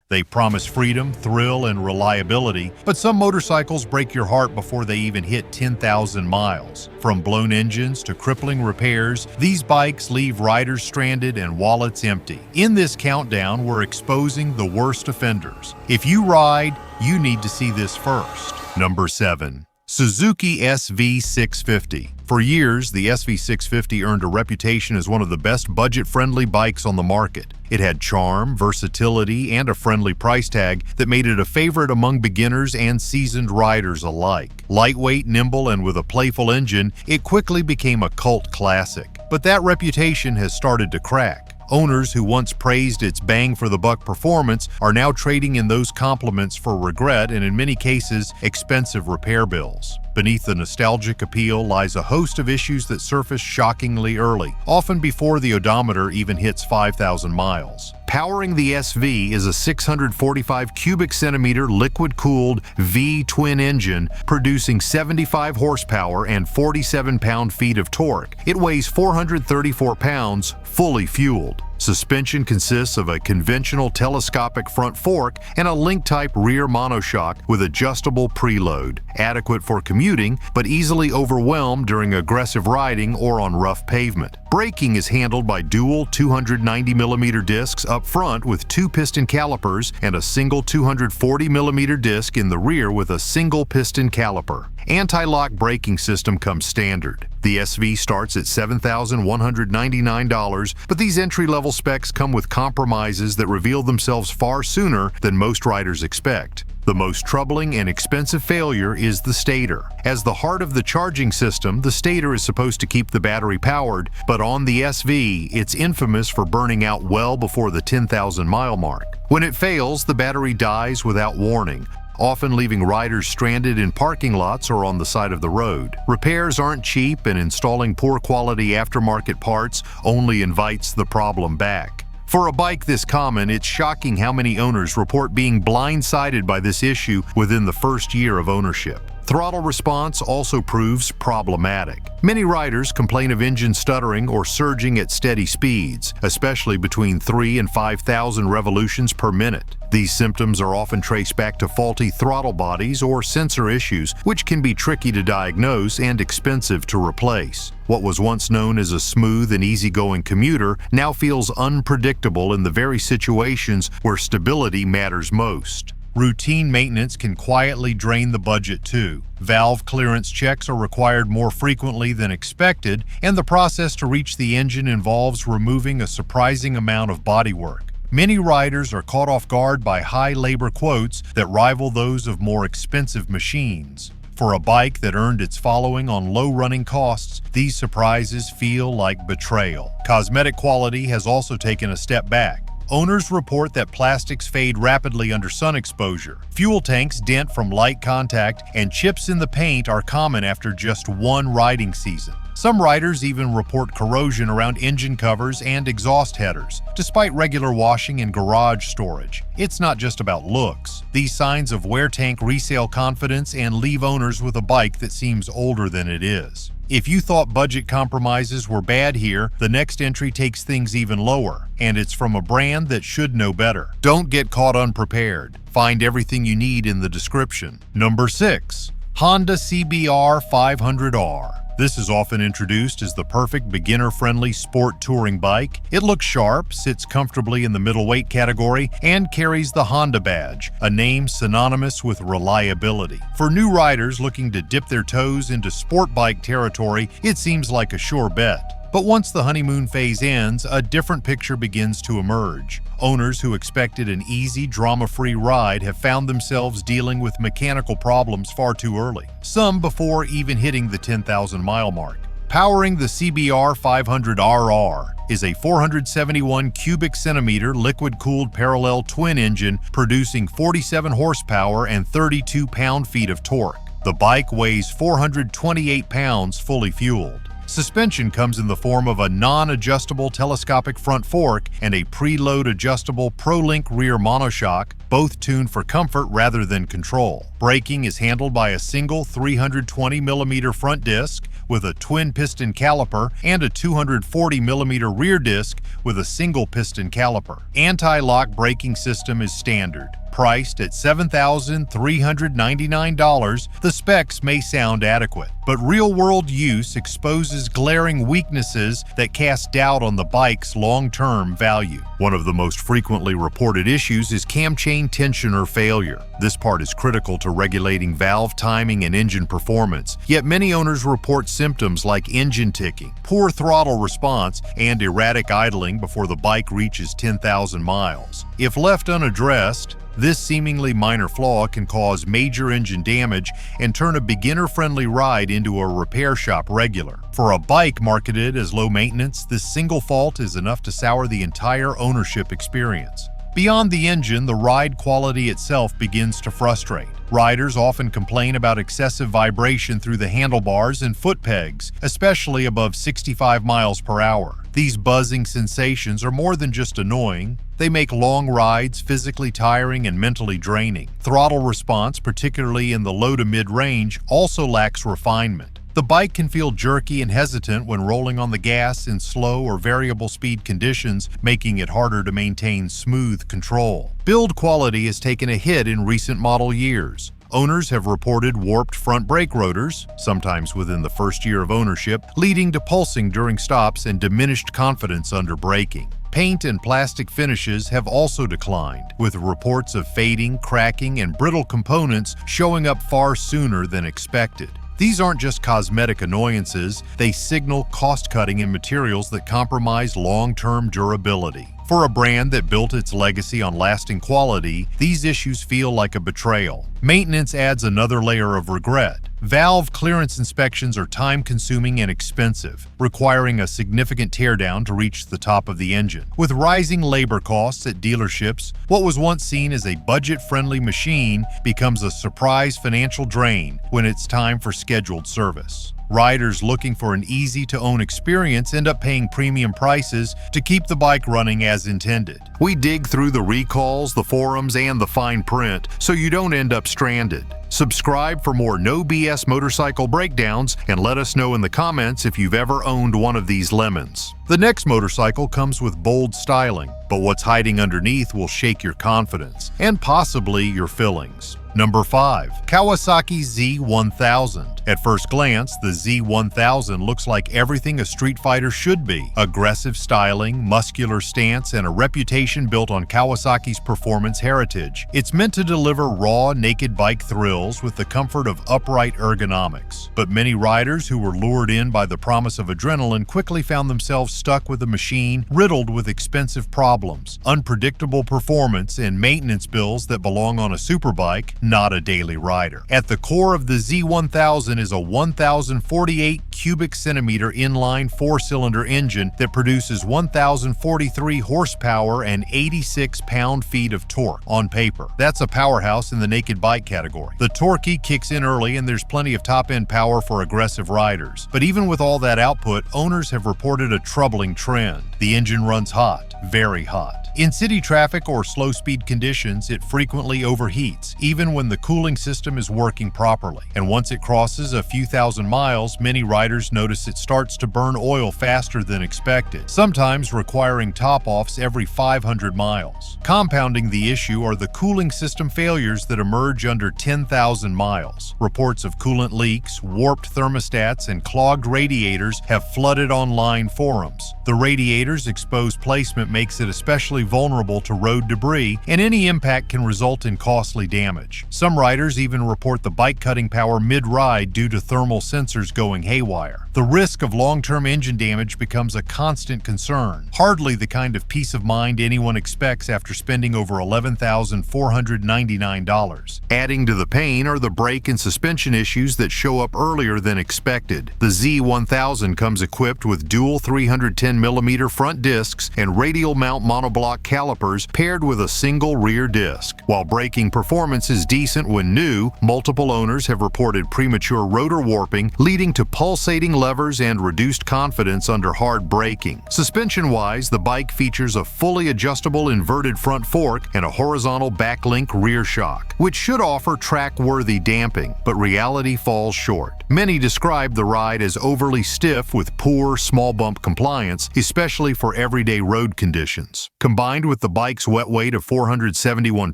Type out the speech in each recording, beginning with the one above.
They promise freedom, thrill, and reliability, but some motorcycles break your heart before they even hit 10,000 miles. From blown engines to crippling repairs, these bikes leave riders stranded and wallets empty. In this countdown, we're exposing the worst offenders. If you ride, you need to see this first. Number 7. Suzuki SV650. For years, the SV650 earned a reputation as one of the best budget-friendly bikes on the market. It had charm, versatility, and a friendly price tag that made it a favorite among beginners and seasoned riders alike. Lightweight, nimble, and with a playful engine, it quickly became a cult classic. But that reputation has started to crack. Owners who once praised its bang-for-the-buck performance are now trading in those compliments for regret and, in many cases, expensive repair bills. Beneath the nostalgic appeal lies a host of issues that surface shockingly early, often before the odometer even hits 5,000 miles. Powering the SV is a 645 cubic centimeter liquid-cooled V-twin engine producing 75 horsepower and 47 pound-feet of torque. It weighs 434 pounds, fully fueled. Suspension consists of a conventional telescopic front fork and a link-type rear monoshock with adjustable preload, adequate for commuting but easily overwhelmed during aggressive riding or on rough pavement. Braking is handled by dual 290mm discs up front with 2 piston calipers and a single 240mm disc in the rear with a single piston caliper. Anti-lock braking system comes standard. The SV starts at $7,199, but these entry-level specs come with compromises that reveal themselves far sooner than most riders expect. The most troubling and expensive failure is the stator. As the heart of the charging system, the stator is supposed to keep the battery powered, but on the SV, it's infamous for burning out well before the 10,000-mile mark. When it fails, the battery dies without warning, often leaving riders stranded in parking lots or on the side of the road. Repairs aren't cheap, and installing poor-quality aftermarket parts only invites the problem back. For a bike this common, it's shocking how many owners report being blindsided by this issue within the first year of ownership. Throttle response also proves problematic. Many riders complain of engine stuttering or surging at steady speeds, especially between 3,000 and 5,000 revolutions per minute. These symptoms are often traced back to faulty throttle bodies or sensor issues, which can be tricky to diagnose and expensive to replace. What was once known as a smooth and easygoing commuter now feels unpredictable in the very situations where stability matters most. Routine maintenance can quietly drain the budget too. Valve clearance checks are required more frequently than expected, and the process to reach the engine involves removing a surprising amount of bodywork. Many riders are caught off guard by high labor quotes that rival those of more expensive machines. For a bike that earned its following on low running costs, these surprises feel like betrayal. Cosmetic quality has also taken a step back. Owners report that plastics fade rapidly under sun exposure. Fuel tanks dent from light contact, and chips in the paint are common after just one riding season. Some riders even report corrosion around engine covers and exhaust headers, despite regular washing and garage storage. It's not just about looks. These signs of wear tank resale confidence and leave owners with a bike that seems older than it is. If you thought budget compromises were bad here, the next entry takes things even lower, and it's from a brand that should know better. Don't get caught unprepared. Find everything you need in the description. Number 6. Honda CBR 500R. This is often introduced as the perfect beginner-friendly sport touring bike. It looks sharp, sits comfortably in the middleweight category, and carries the Honda badge, a name synonymous with reliability. For new riders looking to dip their toes into sport bike territory, it seems like a sure bet. But once the honeymoon phase ends, a different picture begins to emerge. Owners who expected an easy, drama-free ride have found themselves dealing with mechanical problems far too early, some before even hitting the 10,000-mile mark. Powering the CBR 500RR is a 471 cubic centimeter liquid-cooled parallel twin engine producing 47 horsepower and 32 pound-feet of torque. The bike weighs 428 pounds fully fueled. Suspension comes in the form of a non-adjustable telescopic front fork and a preload adjustable ProLink rear monoshock, both tuned for comfort rather than control. Braking is handled by a single 320mm front disc with a twin-piston caliper and a 240mm rear disc with a single-piston caliper. Anti-lock braking system is standard. Priced at $7,399, the specs may sound adequate, but real-world use exposes glaring weaknesses that cast doubt on the bike's long-term value. One of the most frequently reported issues is cam chain tensioner failure. This part is critical to regulating valve timing and engine performance, yet many owners report symptoms like engine ticking, poor throttle response, and erratic idling before the bike reaches 10,000 miles. If left unaddressed, this seemingly minor flaw can cause major engine damage and turn a beginner-friendly ride into a repair shop regular. For a bike marketed as low maintenance, this single fault is enough to sour the entire ownership experience. Beyond the engine, the ride quality itself begins to frustrate. Riders often complain about excessive vibration through the handlebars and foot pegs, especially above 65 miles per hour. These buzzing sensations are more than just annoying. They make long rides physically tiring and mentally draining. Throttle response, particularly in the low to mid-range, also lacks refinement. The bike can feel jerky and hesitant when rolling on the gas in slow or variable speed conditions, making it harder to maintain smooth control. Build quality has taken a hit in recent model years. Owners have reported warped front brake rotors, sometimes within the first year of ownership, leading to pulsing during stops and diminished confidence under braking. Paint and plastic finishes have also declined, with reports of fading, cracking, and brittle components showing up far sooner than expected. These aren't just cosmetic annoyances, they signal cost-cutting in materials that compromise long-term durability. For a brand that built its legacy on lasting quality, these issues feel like a betrayal. Maintenance adds another layer of regret. Valve clearance inspections are time-consuming and expensive, requiring a significant teardown to reach the top of the engine. With rising labor costs at dealerships, what was once seen as a budget-friendly machine becomes a surprise financial drain when it's time for scheduled service. Riders looking for an easy-to-own experience end up paying premium prices to keep the bike running as intended. We dig through the recalls, the forums, and the fine print so you don't end up stranded. Subscribe for more no BS motorcycle breakdowns and let us know in the comments if you've ever owned one of these lemons. The next motorcycle comes with bold styling, but what's hiding underneath will shake your confidence and possibly your feelings. Number 5. Kawasaki Z1000. At first glance, the Z1000 looks like everything a street fighter should be. Aggressive styling, muscular stance, and a reputation built on Kawasaki's performance heritage. It's meant to deliver raw, naked bike thrills with the comfort of upright ergonomics. But many riders who were lured in by the promise of adrenaline quickly found themselves stuck with a machine riddled with expensive problems, unpredictable performance, and maintenance bills that belong on a superbike, not a daily rider. At the core of the Z1000 is a 1,048 cubic centimeter inline 4-cylinder engine that produces 1,043 horsepower and 86 pound-feet of torque on paper. That's a powerhouse in the naked bike category. The torque kicks in early and there's plenty of top-end power for aggressive riders. But even with all that output, owners have reported a troubling trend. The engine runs hot, very hot. In city traffic or slow-speed conditions, it frequently overheats, even when the cooling system is working properly. And once it crosses a few thousand miles, many riders notice it starts to burn oil faster than expected, sometimes requiring top-offs every 500 miles. Compounding the issue are the cooling system failures that emerge under 10,000 miles. Reports of coolant leaks, warped thermostats, and clogged radiators have flooded online forums. The radiator's exposed placement makes it especially vulnerable to road debris, and any impact can result in costly damage. Some riders even report the bike cutting power mid-ride due to thermal sensors going haywire. The risk of long-term engine damage becomes a constant concern, hardly the kind of peace of mind anyone expects after spending over $11,499. Adding to the pain are the brake and suspension issues that show up earlier than expected. The Z1000 comes equipped with dual 310mm front discs and radial mount monoblock interlock calipers paired with a single rear disc. While braking performance is decent when new, multiple owners have reported premature rotor warping, leading to pulsating levers and reduced confidence under hard braking. Suspension-wise, the bike features a fully adjustable inverted front fork and a horizontal backlink rear shock, which should offer track-worthy damping, but reality falls short. Many describe the ride as overly stiff with poor small bump compliance, especially for everyday road conditions. Combined with the bike's wet weight of 471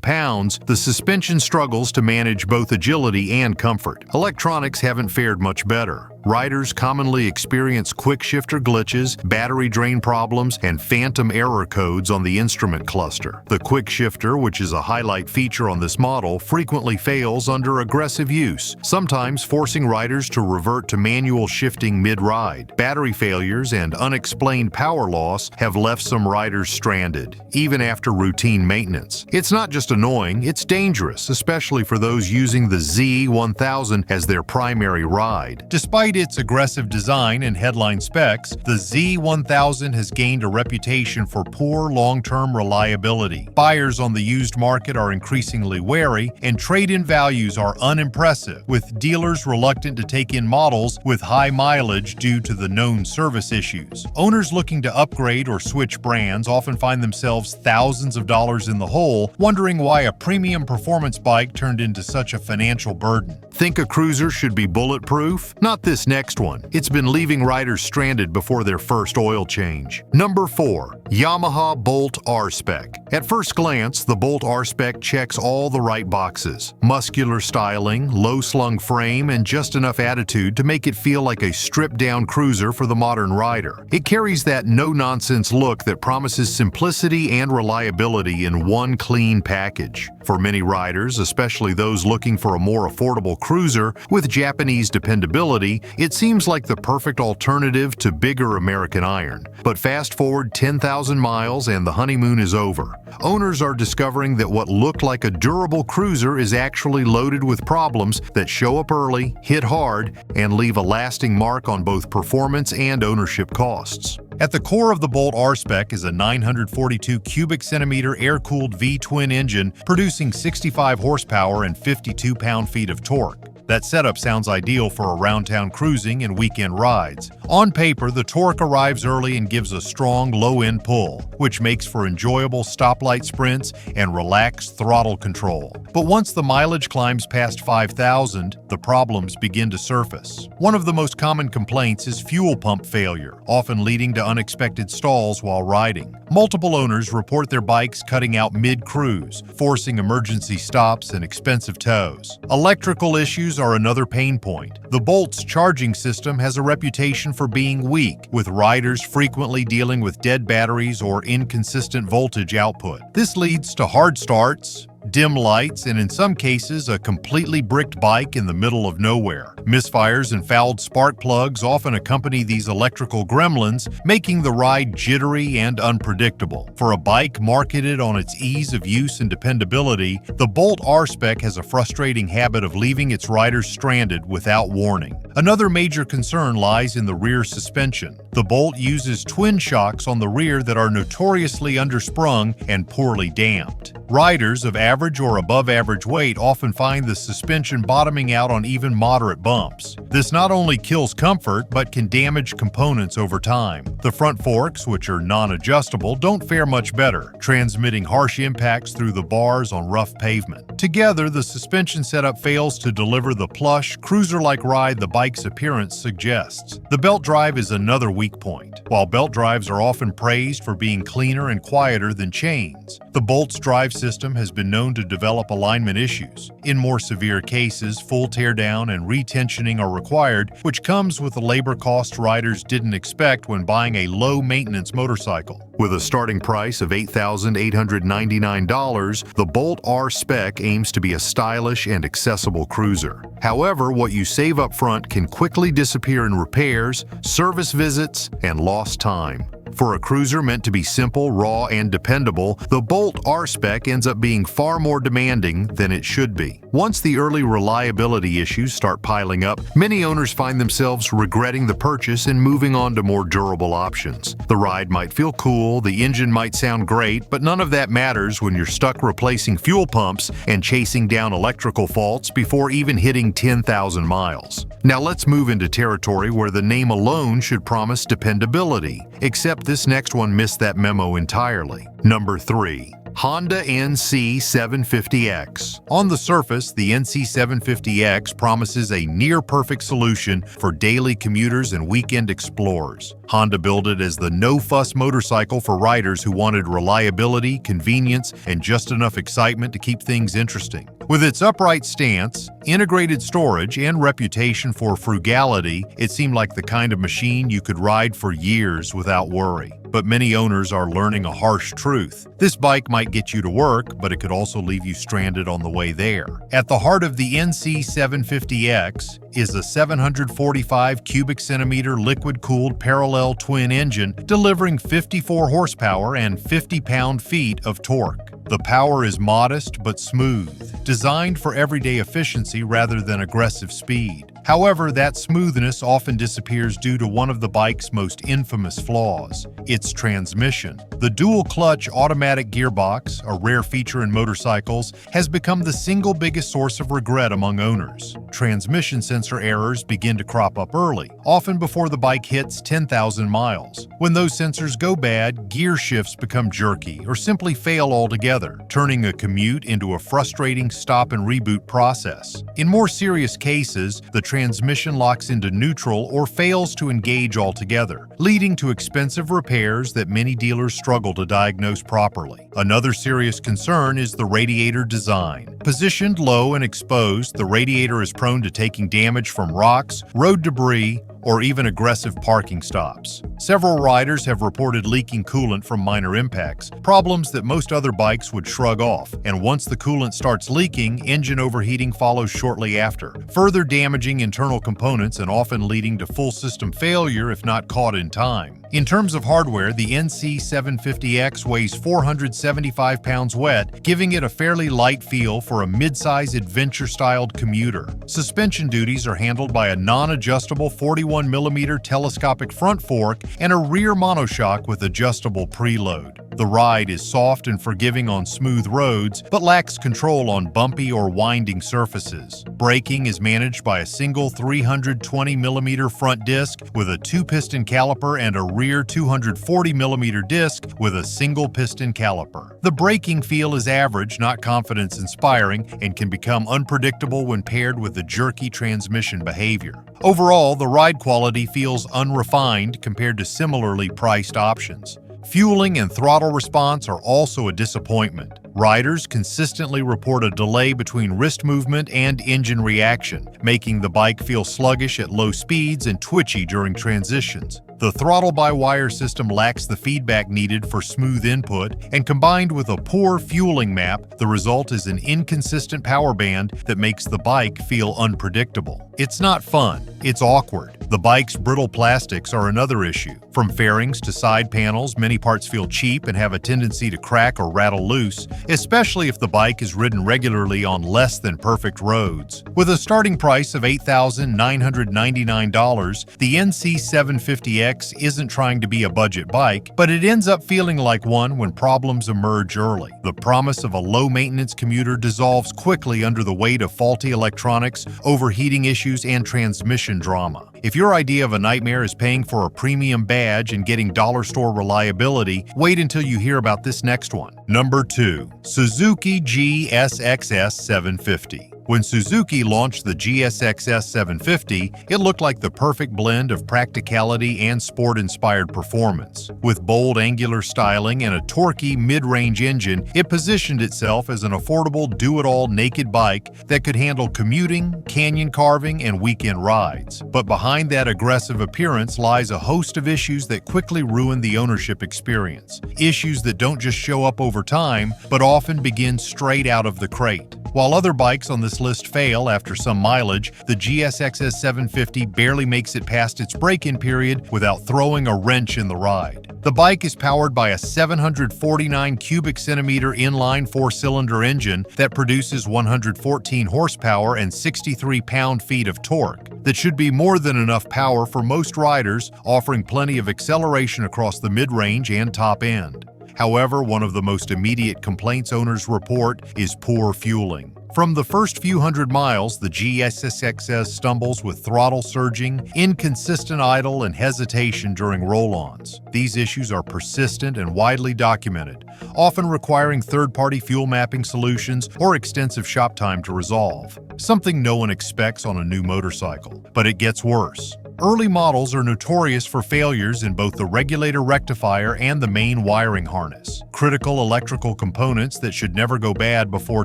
pounds, the suspension struggles to manage both agility and comfort. Electronics haven't fared much better. Riders commonly experience quick shifter glitches, battery drain problems, and phantom error codes on the instrument cluster. The quick shifter, which is a highlight feature on this model, frequently fails under aggressive use, sometimes forcing riders to revert to manual shifting mid-ride. Battery failures and unexplained power loss have left some riders stranded, even after routine maintenance. It's not just annoying, it's dangerous, especially for those using the Z1000 as their primary ride. Despite its aggressive design and headline specs, the Z1000 has gained a reputation for poor long-term reliability. Buyers on the used market are increasingly wary, and trade-in values are unimpressive, with dealers reluctant to take in models with high mileage due to the known service issues. Owners looking to upgrade or switch brands often find themselves thousands of dollars in the hole, wondering why a premium performance bike turned into such a financial burden. Think a cruiser should be bulletproof? Not this next one. It's been leaving riders stranded before their first oil change. Number 4. Yamaha Bolt RSpec. At first glance, the Bolt RSpec checks all the right boxes. Muscular styling, low-slung frame, and just enough attitude to make it feel like a stripped-down cruiser for the modern rider. It carries that no-nonsense look that promises simplicity and reliability in one clean package. For many riders, especially those looking for a more affordable cruiser with Japanese dependability, it seems like the perfect alternative to bigger American iron. But fast forward 10,000 miles and the honeymoon is over. Owners are discovering that what looked like a durable cruiser is actually loaded with problems that show up early, hit hard, and leave a lasting mark on both performance and ownership costs. At the core of the Bolt RSpec is a 942 cubic centimeter air-cooled V-twin engine producing 65 horsepower and 52 pound-feet of torque. That setup sounds ideal for around-town cruising and weekend rides. On paper, the torque arrives early and gives a strong low-end pull, which makes for enjoyable stoplight sprints and relaxed throttle control. But once the mileage climbs past 5,000, the problems begin to surface. One of the most common complaints is fuel pump failure, often leading to unexpected stalls while riding. Multiple owners report their bikes cutting out mid-cruise, forcing emergency stops and expensive tows. Electrical issues are another pain point. The Bolt's charging system has a reputation for being weak, with riders frequently dealing with dead batteries or inconsistent voltage output. This leads to hard starts, dim lights, and in some cases, a completely bricked bike in the middle of nowhere. Misfires and fouled spark plugs often accompany these electrical gremlins, making the ride jittery and unpredictable. For a bike marketed on its ease of use and dependability, the Bolt RSpec has a frustrating habit of leaving its riders stranded without warning. Another major concern lies in the rear suspension. The Bolt uses twin shocks on the rear that are notoriously undersprung and poorly damped. Riders of average or above average weight often find the suspension bottoming out on even moderate bumps. This not only kills comfort, but can damage components over time. The front forks, which are non-adjustable, don't fare much better, transmitting harsh impacts through the bars on rough pavement. Together, the suspension setup fails to deliver the plush, cruiser-like ride the bike's appearance suggests. The belt drive is another weak point. While belt drives are often praised for being cleaner and quieter than chains, the Bolt's drive system has been known to develop alignment issues. In more severe cases, full teardown and retensioning are required, which comes with a labor cost riders didn't expect when buying a low-maintenance motorcycle. With a starting price of $8,899, the Bolt RSpec aims to be a stylish and accessible cruiser. However, what you save up front can quickly disappear in repairs, service visits, and lost time. For a cruiser meant to be simple, raw, and dependable, the Bolt RSpec ends up being far more demanding than it should be. Once the early reliability issues start piling up, many owners find themselves regretting the purchase and moving on to more durable options. The ride might feel cool, the engine might sound great, but none of that matters when you're stuck replacing fuel pumps and chasing down electrical faults before even hitting 10,000 miles. Now let's move into territory where the name alone should promise dependability, except this next one missed that memo entirely. Number 3. Honda NC750X. On the surface, the NC750X promises a near-perfect solution for daily commuters and weekend explorers. Honda billed it as the no-fuss motorcycle for riders who wanted reliability, convenience, and just enough excitement to keep things interesting. With its upright stance, integrated storage, and reputation for frugality, it seemed like the kind of machine you could ride for years without worry. But many owners are learning a harsh truth. This bike might get you to work, but it could also leave you stranded on the way there. At the heart of the NC750X is a 745 cubic centimeter liquid-cooled parallel twin engine delivering 54 horsepower and 50 pound-feet of torque. The power is modest but smooth, designed for everyday efficiency rather than aggressive speed. However, that smoothness often disappears due to one of the bike's most infamous flaws: its transmission. The dual-clutch automatic gearbox, a rare feature in motorcycles, has become the single biggest source of regret among owners. Transmission sensor errors begin to crop up early, often before the bike hits 10,000 miles. When those sensors go bad, gear shifts become jerky or simply fail altogether, turning a commute into a frustrating stop-and-reboot process. In more serious cases, the transmission locks into neutral or fails to engage altogether, leading to expensive repairs that many dealers struggle to diagnose properly. Another serious concern is the radiator design. Positioned low and exposed, the radiator is prone to taking damage from rocks, road debris, or even aggressive parking stops. Several riders have reported leaking coolant from minor impacts, problems that most other bikes would shrug off, and once the coolant starts leaking, engine overheating follows shortly after, further damaging internal components and often leading to full system failure if not caught in time. In terms of hardware, the NC750X weighs 475 pounds wet, giving it a fairly light feel for a mid-size adventure-styled commuter. Suspension duties are handled by a non-adjustable 41mm telescopic front fork and a rear monoshock with adjustable preload. The ride is soft and forgiving on smooth roads, but lacks control on bumpy or winding surfaces. Braking is managed by a single 320mm front disc with a 2-piston caliper and a rear 240mm disc with a single piston caliper. The braking feel is average, not confidence-inspiring, and can become unpredictable when paired with the jerky transmission behavior. Overall, the ride quality feels unrefined compared to similarly priced options. Fueling and throttle response are also a disappointment. Riders consistently report a delay between wrist movement and engine reaction, making the bike feel sluggish at low speeds and twitchy during transitions. The throttle-by-wire system lacks the feedback needed for smooth input, and combined with a poor fueling map, the result is an inconsistent power band that makes the bike feel unpredictable. It's not fun, it's awkward. The bike's brittle plastics are another issue. From fairings to side panels, many parts feel cheap and have a tendency to crack or rattle loose, especially if the bike is ridden regularly on less than perfect roads. With a starting price of $8,999, the NC750X isn't trying to be a budget bike, but it ends up feeling like one when problems emerge early. The promise of a low-maintenance commuter dissolves quickly under the weight of faulty electronics, overheating issues, and transmission drama. If your idea of a nightmare is paying for a premium badge and getting dollar store reliability, wait until you hear about this next one. Number 2. Suzuki GSXS750. When Suzuki launched the GSXS750, it looked like the perfect blend of practicality and sport-inspired performance. With bold angular styling and a torquey mid-range engine, it positioned itself as an affordable do-it-all naked bike that could handle commuting, canyon carving, and weekend rides. But behind that aggressive appearance lies a host of issues that quickly ruin the ownership experience. Issues that don't just show up over time, but often begin straight out of the crate. While other bikes on this list fail after some mileage, the GSXS750 barely makes it past its break-in period without throwing a wrench in the ride. The bike is powered by a 749 cubic centimeter inline four-cylinder engine that produces 114 horsepower and 63 pound-feet of torque. That should be more than enough power for most riders, offering plenty of acceleration across the mid-range and top end. However, one of the most immediate complaints owners report is poor fueling. From the first few hundred miles, the GSXS stumbles with throttle surging, inconsistent idle, and hesitation during roll-ons. These issues are persistent and widely documented, often requiring third-party fuel mapping solutions or extensive shop time to resolve. Something no one expects on a new motorcycle, but it gets worse. Early models are notorious for failures in both the regulator rectifier and the main wiring harness, critical electrical components that should never go bad before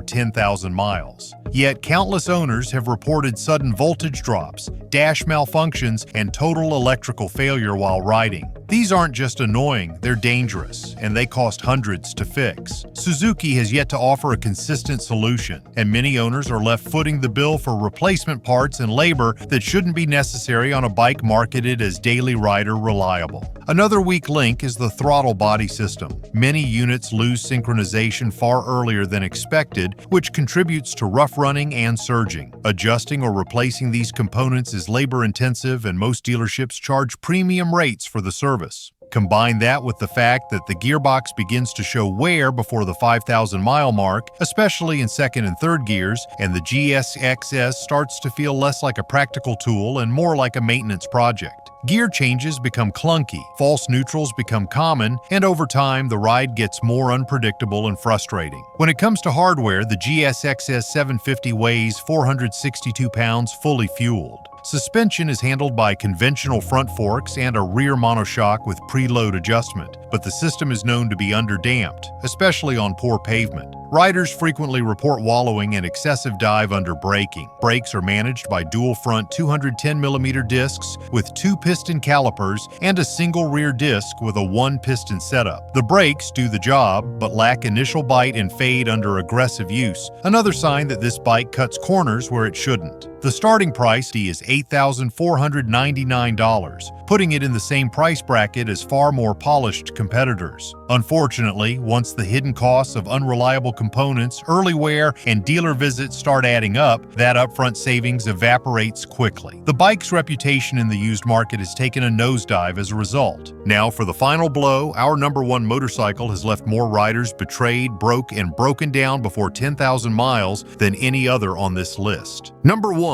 10,000 miles. Yet countless owners have reported sudden voltage drops, dash malfunctions, and total electrical failure while riding. These aren't just annoying, they're dangerous, and they cost hundreds to fix. Suzuki has yet to offer a consistent solution, and many owners are left footing the bill for replacement parts and labor that shouldn't be necessary on a bike marketed as daily rider reliable. Another weak link is the throttle body system. Many units lose synchronization far earlier than expected, which contributes to rough running and surging. Adjusting or replacing these components is labor-intensive, and most dealerships charge premium rates for the service. Combine that with the fact that the gearbox begins to show wear before the 5,000-mile mark, especially in second and third gears, and the GSXS starts to feel less like a practical tool and more like a maintenance project. Gear changes become clunky, false neutrals become common, and over time the ride gets more unpredictable and frustrating. When it comes to hardware, the GSXS750 weighs 462 pounds fully fueled. Suspension is handled by conventional front forks and a rear monoshock with preload adjustment, but the system is known to be underdamped, especially on poor pavement. Riders frequently report wallowing and excessive dive under braking. Brakes are managed by dual front 210mm discs with 2 piston calipers and a single rear disc with a 1-piston setup. The brakes do the job, but lack initial bite and fade under aggressive use, another sign that this bike cuts corners where it shouldn't. The starting price is $8,499, putting it in the same price bracket as far more polished competitors. Unfortunately, once the hidden costs of unreliable components, early wear, and dealer visits start adding up, that upfront savings evaporates quickly. The bike's reputation in the used market has taken a nosedive as a result. Now for the final blow, our number one motorcycle has left more riders betrayed, broke, and broken down before 10,000 miles than any other on this list. Number 1.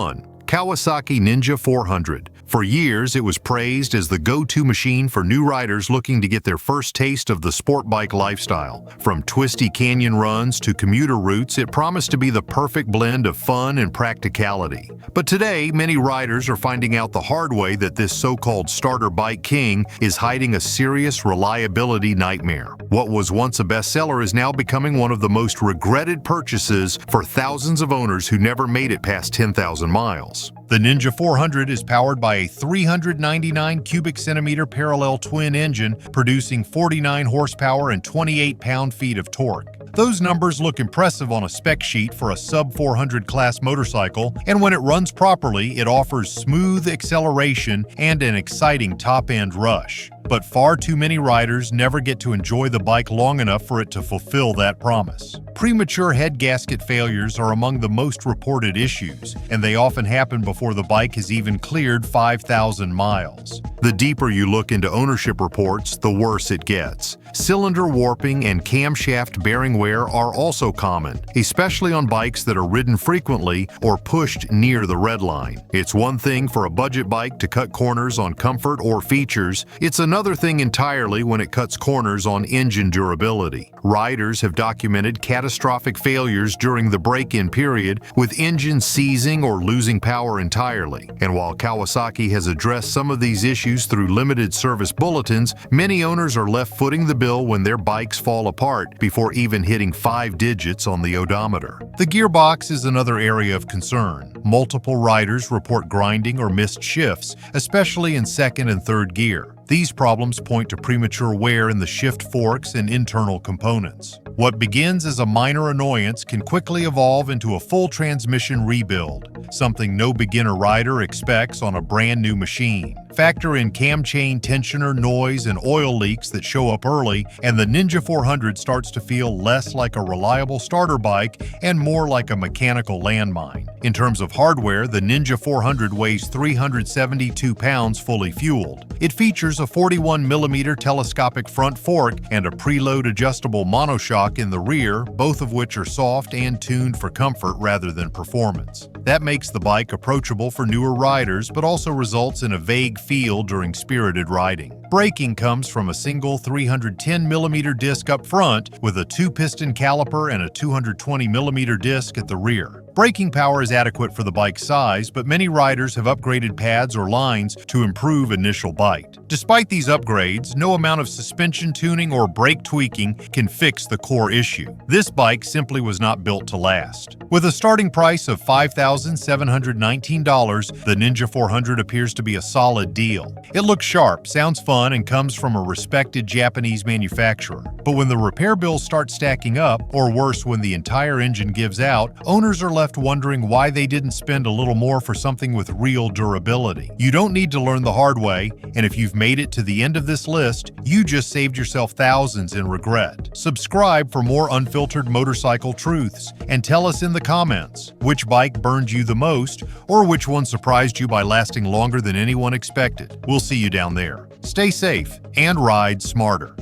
Kawasaki Ninja 400. For years, it was praised as the go-to machine for new riders looking to get their first taste of the sport bike lifestyle. From twisty canyon runs to commuter routes, it promised to be the perfect blend of fun and practicality. But today, many riders are finding out the hard way that this so-called starter bike king is hiding a serious reliability nightmare. What was once a bestseller is now becoming one of the most regretted purchases for thousands of owners who never made it past 10,000 miles. The Ninja 400 is powered by a 399 cubic centimeter parallel twin engine producing 49 horsepower and 28 pound-feet of torque. Those numbers look impressive on a spec sheet for a sub-400 class motorcycle, and when it runs properly, it offers smooth acceleration and an exciting top-end rush. But far too many riders never get to enjoy the bike long enough for it to fulfill that promise. Premature head gasket failures are among the most reported issues, and they often happen before the bike has even cleared 5,000 miles. The deeper you look into ownership reports, the worse it gets. Cylinder warping and camshaft bearing wear are also common, especially on bikes that are ridden frequently or pushed near the red line. It's one thing for a budget bike to cut corners on comfort or features. It's another thing entirely when it cuts corners on engine durability. Riders have documented catastrophic failures during the break-in period, with engines seizing or losing power entirely. And while Kawasaki has addressed some of these issues through limited service bulletins, many owners are left footing the bill when their bikes fall apart before even hitting 5 digits on the odometer. The gearbox is another area of concern. Multiple riders report grinding or missed shifts, especially in second and third gear. These problems point to premature wear in the shift forks and internal components. What begins as a minor annoyance can quickly evolve into a full transmission rebuild, something no beginner rider expects on a brand new machine. Factor in cam chain tensioner noise and oil leaks that show up early, and the Ninja 400 starts to feel less like a reliable starter bike and more like a mechanical landmine. In terms of hardware, the Ninja 400 weighs 372 pounds fully fueled. It features a 41mm telescopic front fork and a preload adjustable monoshock in the rear, both of which are soft and tuned for comfort rather than performance. That makes the bike approachable for newer riders, but also results in a vague feel during spirited riding. Braking comes from a single 310mm disc up front with a 2-piston caliper and a 220mm disc at the rear. Braking power is adequate for the bike's size, but many riders have upgraded pads or lines to improve initial bite. Despite these upgrades, no amount of suspension tuning or brake tweaking can fix the core issue. This bike simply was not built to last. With a starting price of $5,719, the Ninja 400 appears to be a solid deal. It looks sharp, sounds fun, and comes from a respected Japanese manufacturer. But when the repair bills start stacking up, or worse, when the entire engine gives out, owners are left wondering why they didn't spend a little more for something with real durability. You don't need to learn the hard way, and if you've made it to the end of this list, you just saved yourself thousands in regret. Subscribe for more unfiltered motorcycle truths, and tell us in the comments which bike burned you the most, or which one surprised you by lasting longer than anyone expected. We'll see you down there. Stay safe and ride smarter.